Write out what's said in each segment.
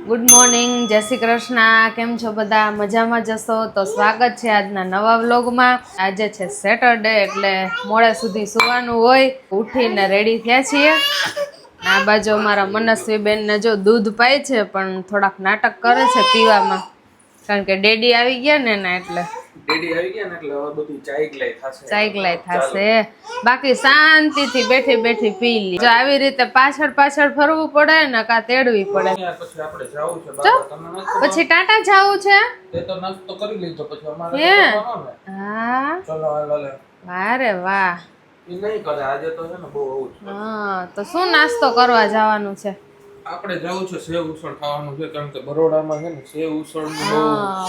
Good morning, જય શ્રી કૃષ્ણ. કેમ છો બધા? મજામાં જશો તો સ્વાગત છે આજના નવા વ્લોગમાં. આજે છે સેટરડે એટલે મોડે સુધી સુવાનું હોય. ઉઠીને રેડી થયા છીએ. આ બાજુ અમારા મનસ્વીબેન ને જો દૂધ પાય છે પણ થોડાક નાટક કરે છે પીવામાં, કારણ કે ડેડી આવી ગયા ને એના એટલે હવે બધું ચાઈગલાઈ થશે. બાકી શાંતિથી બેઠી બેઠી પી લી. જો આવી રીતે પાછળ પાછળ ફરવું પડે ને કા તેડવી પડે. પછી ટાટા જાવું છે. હા, વારે વાહ. હા, તો શું નાસ્તો કરવા જવાનું છે? આપણે જવું છે સેવ ઉસળ ખાવાનું છે, કારણ કે બરોડામાં છે ને સેવ ઉસળ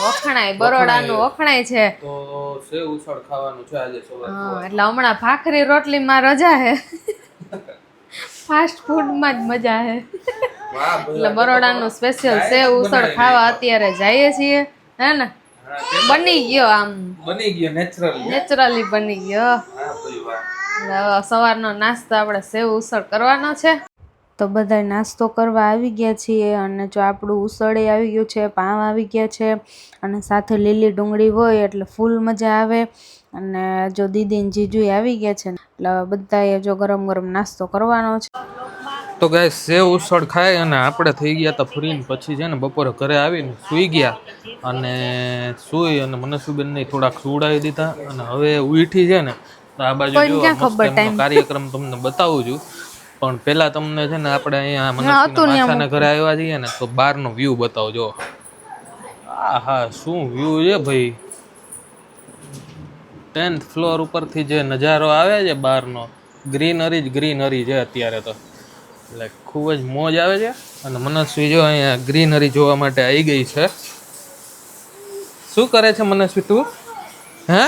વખણાય, બરોડાનું વખણાય છે, તો સેવ ઉસળ ખાવાનું છે આજે સવારે. એટલે હમણાં ભાખરી રોટલી માં રજા હે. ફાસ્ટ ફૂડ માં જ મજા હે. એટલે બરોડાનું સ્પેશિયલ સેવ ઉસળ ખાવા અત્યારે જઈએ છીએ, હે ને? બની ગયો, આમ બની ગયો નેચરલી બની ગયો. સવારનો નાસ્તો આપણે સેવ ઉસળ કરવાનો છે. તો બધા નાસ્તો કરવા આવી ગયા છીએ અને જો આપણું ઉસળે આવી ગયું છે, પાવ આવી ગયા છે અને સાથે લીલી ડુંગળી હોય એટલે ફૂલ મજા આવે. અને જો દીદી ને જીજુ આવી ગયા છે એટલે બધાએ જો ગરમ ગરમ નાસ્તો કરવાનો છે. તો ગાઈસ સેવ ઉસળ ખાય અને આપણે થઈ ગયા હતા ફ્રીને, પછી છે ને બપોરે ઘરે આવીને સૂઈ ગયા અને સૂઈ અને મનસ્વીબેનને થોડાક સુવડાવી દીધા અને હવે ઉઠી છે ને તો આ બાજુ જો કાર્યક્રમ તમને બતાવું છું. પણ પેલા તમને છે ને આપણે અહીંયા મનસ્વીના ઘરે આવ્યા છીએ ને તો બહારનો વ્યૂ બતાવજો. હા, શું વ્યૂ છે ભાઈ! 10th ફ્લોર ઉપરથી જે નજારો આવે છે બહારનો, ગ્રીનરી જ ગ્રીનરી છે અત્યારે તો, એટલે ખૂબ જ મોજ આવે છે. અને મનસ્વી જો અહીંયા ગ્રીનરી જોવા માટે આવી ગઈ છે. શું કરે છે મનસ્વી તું? હે,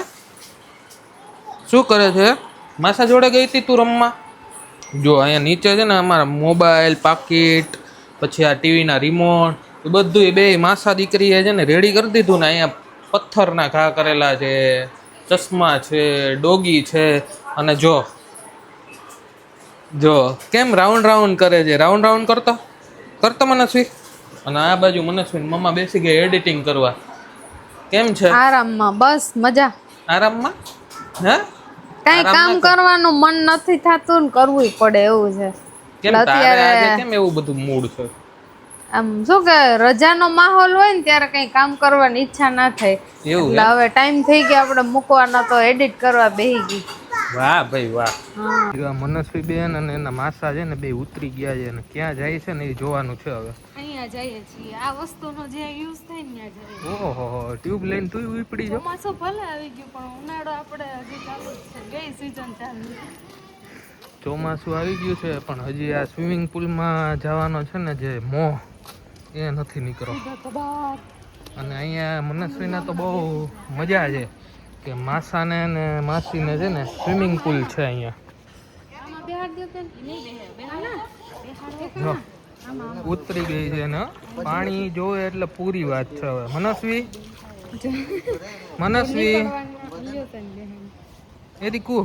શું કરે છે? માસા જોડે ગઈ હતી તું રમવા? જો અહીંયા નીચે છે ને અમારા મોબાઈલ, પાકીટ, પછી આ ટીવીના રિમોટ એ બધું બે માસા દીકરીએ છે ને રેડી કરી દીધું ને. અહીંયા પથ્થરના ઘા કરેલા છે, ચશ્મા છે, ડોગી છે. અને જો કેમ રાઉન્ડ રાઉન્ડ કરે છે, રાઉન્ડ રાઉન્ડ કરતો મનસ્વી. અને આ બાજુ મનસ્વી મમ્મા બેસી ગયા એડિટિંગ કરવા. કેમ છે? આરામમાં, બસ મજા. આરામમાં? હે, કઈ કામ કરવાનું મન નથી થતું ને કરવું પડે એવું છે. કેમ તારે આજે કેમ એવું બધું મૂડ છે? આમ શું કે રજાનો માહોલ હોય ને ત્યારે કઈ કામ કરવાની ઈચ્છા ના થાય. એટલે હવે ટાઈમ થઈ ગયો આપણે મૂકવાનો, તો એડિટ કરવા બેહી ગઈ. વાહ ભાઈ વાહ. મનસ્વી બેન અને એના માસા છે ને બે ઉતરી ગયા છે અને ક્યાં જાય છે ને એ જોવાનું છે. હવે અહીંયા જઈએ છીએ, આ વસ્તુનો જે યુઝ થાય ને ત્યાં જઈએ. ઓહો, ટ્યુબ લઈને તું ઉપડી જો. ચોમાસું ભલે આવી ગયું પણ ઉનાળો આપણે હજી ચાલુ જ છે, બે સીઝન ચાલુ. ચોમાસું આવી ગયું છે પણ હજી આ સ્વિમિંગ પુલમાં જવાનો છે ને જે મોહ એ નથી નીકળો. અને અહીંયા મનસ્વીને તો બહુ મજા છે કે માસાને ને માસીને છે ને સ્વિમિંગ પુલ છે અહીંયા. ઉતરી ગઈ છે ને પાણી જોવે એટલે પૂરી વાત છે. હવે મનસ્વી એ દીકુ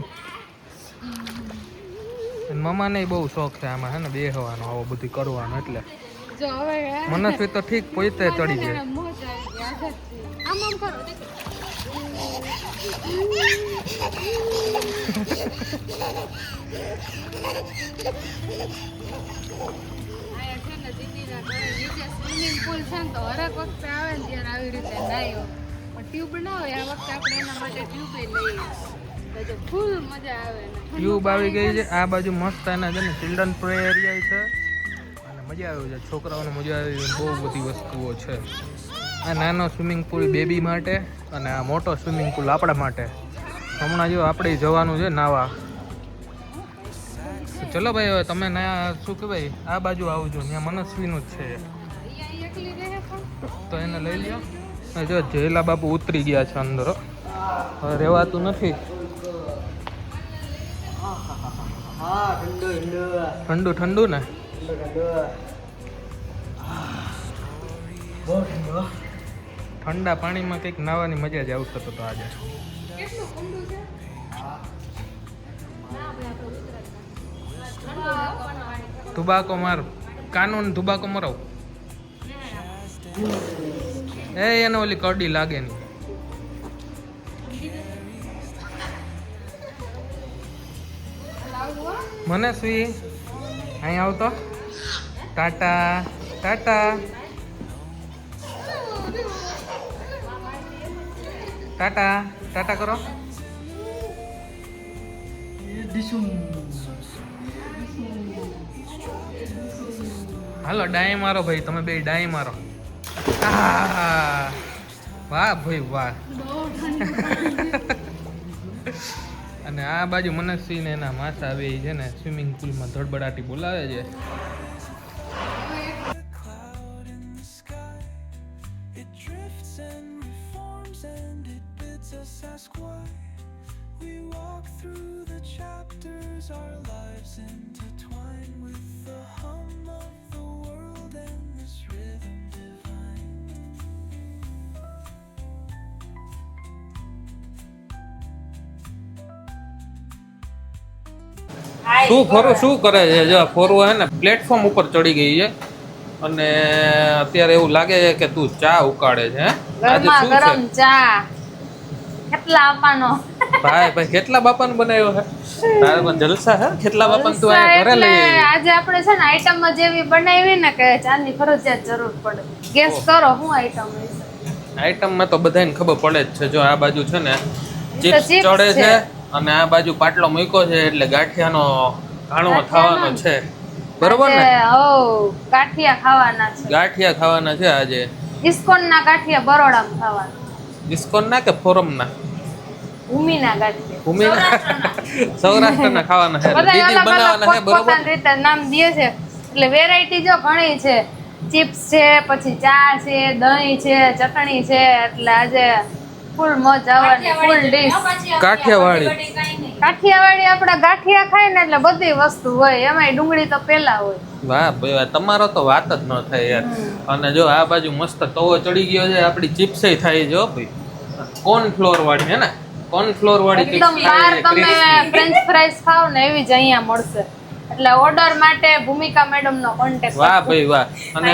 મમ્માને બહુ શોખ છે આમાં, હે ને બેહવાનો, આવો બધું કરવાનું. એટલે મનસ્વી તો ઠીક પોતે ચડી જાય. સ્વિમિંગ પુલ છે ને તો હરેક વખતે આવે ને ત્યારે આવી રીતે નાયો, પણ ટ્યુબ ના હોય આ વખતે આપણે એના માટે ટ્યુબ લઈએ. ફૂલ મજા આવે. ટ્યુબ આવી ગઈ છે. આ બાજુ મસ્ત એના છે ને ચિલ્ડ્રન પ્લે એરિયા છે અને મજા આવી છે, છોકરાઓને મજા આવી. બહુ બધી વસ્તુઓ છે. આ નાનો સ્વિમિંગ પુલ બેબી માટે અને આ મોટો સ્વિમિંગ પુલ આપણા માટે. હમણાં જો આપણે જવાનું છે નાવા. ચલો ભાઈ, હવે તમે શું કહેવાય આ બાજુ આવજો, ત્યાં મનસ્વીનું જ છે તો એને લઈ લ્યો. જો જેલા બાપુ ઉતરી ગયા છે અંદર, હવે રહેવાતું નથી. ઠંડુ ઠંડુ ને ઠંડા પાણીમાં કંઈક નાવાની મજા જ આવશે તો આજે. ધુબાકો માર, કાનૂન ધુબાકો મરાવ. એને ઓલી કડી લાગે નહીં. મને સુઈ અહીં આવતો. ટાટા ટાટા ટાટા ટાટા કરો. હાલો ડાય મારો ભાઈ, તમે બે ડાય મારો. આહ, વાહ ભાઈ વાહ. અને આ બાજુ મનસ્વી ને એના માસા આવે છે ને સ્વિમિંગ પુલમાં ધડબડાટી બોલાવે છે. શું કરે છે? જો ફોરવો હે ને પ્લેટફોર્મ ઉપર ચડી ગઈ છે અને અત્યારે એવું લાગે છે કે તું ચા ઉકાળે છે. આજે ગરમા શું ગરમ છે? ચા કેટલા આપવાનો? ભાઈ કેટલા બાપાને બનાવ્યો છે? તારે પણ જલસા હે. કેટલા બાપાને તું આ ઘરે લઈ આવી? આજે આપણે છે ને આઈટમ જ એવી બનાવી ને કે ચાની ફરજિયાત જરૂર પડે. ગેસ કરો શું આઈટમ હશે? આઈટમમાં તો બધાને ખબર પડે જ છે. જો આ બાજુ છે ને ચિપ્સ chips ચડે છે. છે અને આ બાજુ પાટલો મૂક્યો છે એટલે ગાંઠિયાનો ઘાણો થવાનો છે. બરોબર ને? ઓ ગાંઠિયા ખાવાના છે. ગાંઠિયા ખાવાના છે આજે. ઇસ્કોન ના ગાંઠિયા બરોડામાં ખાવાના. ઇસ્કોન ના કે ફોરમ ના? ભૂમિના ગાંઠિયા. ભૂમિના સૌરાષ્ટ્રના ખાવાના છે. બધા દીદી અલગ બનાવવાના છે. અલગ બરોબર. પોતપોતાની રીતે નામ દે છે. એટલે વેરાયટી જો ઘણી છે. ચિપ્સ છે, પછી ચા છે, દહીં છે, ચટણી છે. એટલે આજે ફૂલ મોજ આવવાની, ફૂલ ડીશ. કાઠિયાવાડી કાઠિયાવાડી આપડા ગાંઠિયા ખાય ને એટલે બધી વસ્તુ હોય, એમાંય ડુંગળી તો પેલા હોય. વાહ ભાઈ વાહ, તમારો તો વાત જ ન થાય યાર. અને જો આ બાજુ મસ્ત તવો ચડી ગયો છે. આપડી ચિપ્સ થાય છે હો ભાઈ. કોર્નફ્લોર વાળી હે ને? કોર્નફ્લોર વાળી એકદમ ચિપ્સ બહાર થાય છે. તમે ફ્રેન્ચ ફ્રાઈઝ ખાવ ને એવી જ અહીંયા મળશે. એટલે ઓર્ડર માટે ભૂમિકા મેડમ નો કોન્ટેક્ટ. વાહ ભાઈ વાહ. અને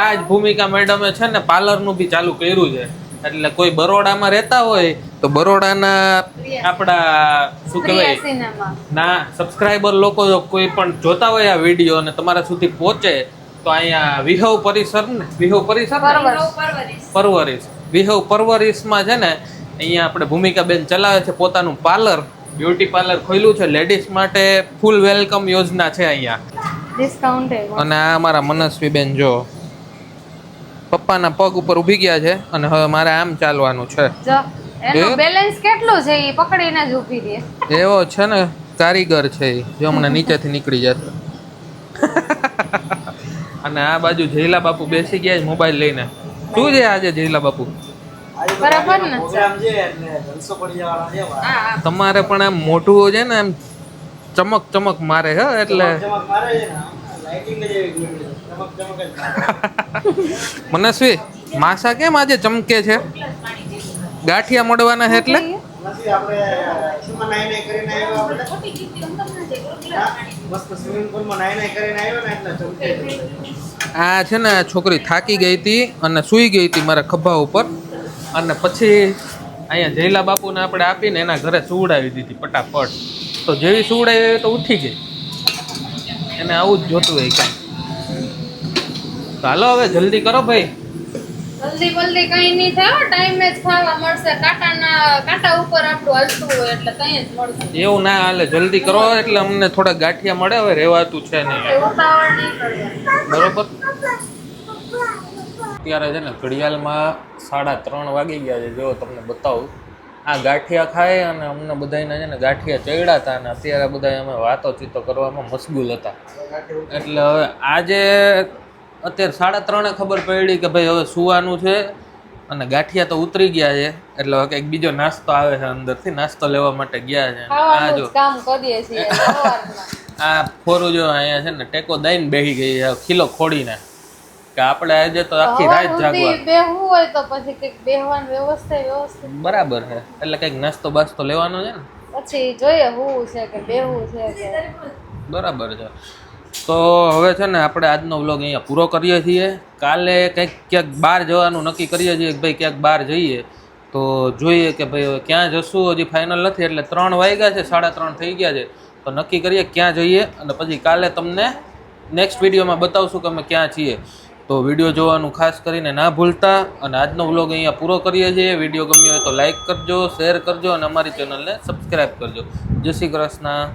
આ જ ભૂમિકા મેડમે છે ને પાર્લર નું બી ચાલુ કર્યું છે. એટલે કોઈ બરોડામાં રહેતા હોય તો બરોડાના આપડા શું કહેવાય સિનેમા ના સબસ્ક્રાઇબર લોકો જો કોઈ પણ જોતા હોય આ વિડીયો અને તમારા સુધી પહોંચે તો અહીંયા વિહવ પરિસર ને પરવરીશ વિહવ પરવરીશમાં છે ને અહીંયા આપણે ભૂમિકાબેન ચલાવે છે પોતાનું પાર્લર, બ્યુટી પાર્લર ખોલ્યું છે. લેડીઝ માટે ફૂલ વેલકમ યોજના છે અહીંયા. ડિસ્કાઉન્ટ અને આ અમારા મનસ્વી બેન જો પપ્પાના પગ ઉપર ઊભી ગયા છે અને હવે મારે આમ ચાલવાનું છે. જો એનું બેલેન્સ કેટલું છે એ પકડીને જ ઊભી રહે. એવો છે ને કારીગર છે એ. જો હમણાં નીચેથી નીકળી જશે. અને આ બાજુ જયલા બાપુ બેસી ગયા મોબાઈલ લઈને. શું છે આજે જયલા બાપુ? બરાબર ને? તમારે પણ આમ મોઢું છે ને એમ ચમક ચમક મારે હે એટલે મનસ્વી માસા કેમ આજે ચમકે છે? ગાંઠિયા મોડવાના છે એટલે આ છે ને છોકરી થાકી ગઈ હતી અને સૂઈ ગઈ હતી મારા ખભા ઉપર અને પછી અહીંયા જયલા બાપુને આપણે આપીને એના ઘરે સુવડાવી દીધી ફટાફટ. તો જેવી સુવડાવી તો ઉઠી ગઈ. એને આવું જ જોતું હોય કાંઈ. તો હાલો હવે જલ્દી કરો ભાઈ. જલ્દી બલ્દી કઈ નહીં થાય, ટાઈમે જ ખાવા મળશે. કાંટા ઉપર આપણું હાલતું હોય એટલે કઈ જ મળશે. એવું ના હાલે, જલ્દી કરો એટલે અમને થોડા ગાંઠિયા મળે. હવે રહેવાતું છે નહીં. ઉતાવળ નહીં કરવાની. બરોબર. અત્યારે છે ને ઘડિયાળમાં 3:30 વાગી ગયા છે. જો તમને બતાવું, આ ગાંઠિયા ખાય અને અમને બધાને છે ને ગાંઠિયા ચડ્યા હતા અને અત્યારે બધા અમે વાતોચીતો કરવામાં મશગુલ હતા. એટલે હવે આજે અત્યારે 3:30 ખબર પડી કે ભાઈ હવે સુવાનું છે અને ગાંઠિયા તો ઉતરી ગયા છે. એટલે હવે કંઈક બીજો નાસ્તો આવે છે અંદરથી, નાસ્તો લેવા માટે ગયા છે. આ જો કામ કરીએ છીએ સવારમાં. આ ફોરું જો અહીંયા છે ને ટેકો દઈને બેસી ગઈ છે ખીલો ખોડીને કે આપણે આજે તો આખી રાત જાગવા. બેહવું હોય તો પછી કંઈક બેહવાની વ્યવસ્થિત બરાબર છે. એટલે કંઈક નાસ્તો બાસ્તો લેવાનો છે ને પછી જોઈએ હું છે કે બેહવું છે કે બરાબર છે. તો હવે છે ને આપણે આજનો વ્લોગ અહીંયા પૂરો કરીએ છીએ. કાલે કંઈક ક્યાંક બહાર જવાનું નક્કી કરીએ છીએ કે ભાઈ ક્યાંક બહાર જઈએ. તો જોઈએ કે ભાઈ હવે ક્યાં જશું, હજી ફાઇનલ નથી. એટલે 3 વાગ્યા છે, 3:30 થઈ ગયા છે. તો નક્કી કરીએ ક્યાં જઈએ અને પછી કાલે તમને નેક્સ્ટ વિડીયોમાં બતાવશું કે અમે ક્યાં છીએ. તો વિડીયો જોવાનું ખાસ કરીને ના ભૂલતા. અને આજનો વ્લોગ અહીંયા પૂરો કરીએ છીએ. વિડીયો ગમ્યો હોય તો લાઇક કરજો, શેર કરજો અને અમારી ચેનલને સબસ્ક્રાઈબ કરજો. જય શ્રી કૃષ્ણ.